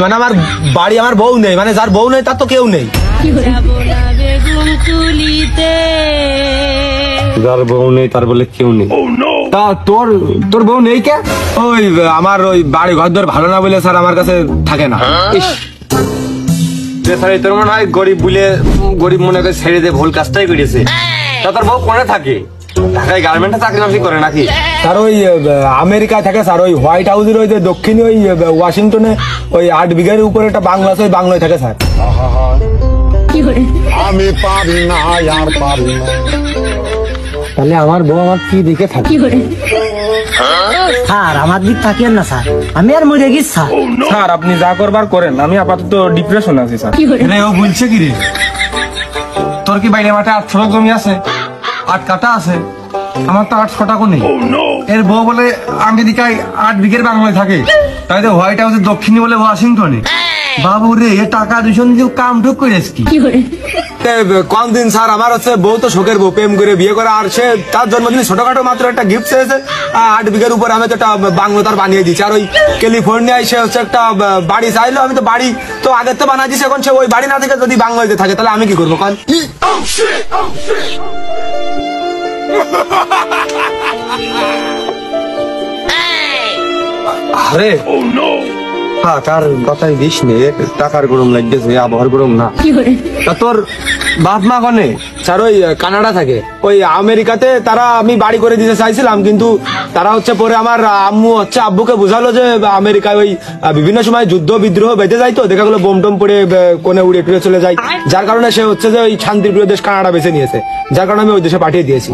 মানে আমার বাড়ি আমার বউ নেই, মানে যার বউ নেই তার তো কেউ নেই। যার বউ নেই তার বলে কেউ নেই। তা তোর বউ নেই কে? ওই আমার ওই বাড়ি ঘর দর ভালো না বলে স্যার আমার কাছে থাকে না। স্যার তোর মনে হয় গরিব মনে করে ছেড়ে দিয়ে ভুল কাজটাই করেছে। তা তোর বউ কোনে থাকে? ঢাকায় গার্মেন্টে চাকরি বাকরি করে নাকি? স্যার ওই আমেরিকায় থাকে স্যার, ওই হোয়াইট হাউসের ওই যে দক্ষিণে ওই ওয়াশিংটনে ওই 8 বিঘার উপরে একটা বাংলা আছে, ওই বাংলায় থাকে স্যার। আমি পারি না আর পারি না। তাহলে আমার বউ আমার কি দিকে থাকে? স্যার আমার দিক থাকিয়েন না স্যার, আমি আর মরে গেছি স্যার। স্যার আপনি যা করবার করেন, আমি আপাতত ডিপ্রেশন আছি স্যার। ও বলছে কি রে, তোর কি বাইরে মাঠে 8 শতক জমি আছে, 8 কাটা আছে, আমার তো 8 শতকও নেই। এর বউ বলে আমেরিকায় 8 বিঘের বাংলায় থাকে, তাই তো হোয়াইট হাউসের দক্ষিণে বলে ওয়াশিংটনে। বাবু রে, এ টাকা দূষণ দিয়ে কাম ঠুক করেছ কি? কোন দিন স্যার আমার হচ্ছে বউ তো শোকের বউ, প্রেম করে বিয়ে করে, আর সে তার জন্মদিনে ছোটখাটো মাত্র একটা গিফট চেয়েছে 8 বিঘের উপর, আমি তো একটা বাংলো তার বানিয়ে দিচ্ছি। আর ওই ক্যালিফোর্নিয়ায় সে হচ্ছে একটা বাড়ি চাইলো, আমি তো বাড়ি তো আগের তো বানাই দিচ্ছি, এখন সে ওই বাড়ি না থেকে যদি বাংলাতে থাকে তাহলে আমি কি করবো কান? আরে টাকার কথাই দিস নে, টাকার গরম লাগতেছে, আবহাওয়ার গরম না। তা তোর বাপ মা কনে? স্যার ওই কানাডা থাকে, ওই আমেরিকাতে তারা আমি বাড়ি করে দিতে চাইছিলাম, কিন্তু তারা হচ্ছে পরে আমার আম্মু হচ্ছে আব্বুকে বুঝালো যে আমেরিকায় ওই বিভিন্ন সময় যুদ্ধ বিদ্রোহ বেঁধে যায়, তো দেখা গেলো বোম টোম পড়ে কোনে উড়ে টুড়ে চলে যায়, যার কারণে সে হচ্ছে যে ওই শান্তিপ্রিয় দেশ কানাডা বেছে নিয়েছে, যার কারণে আমি ওই দেশে পাঠিয়ে দিয়েছি।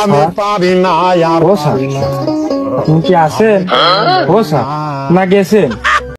আমি পারি না আর পারি না। আপনি কি আছেন? ও স্যার না গেছেন?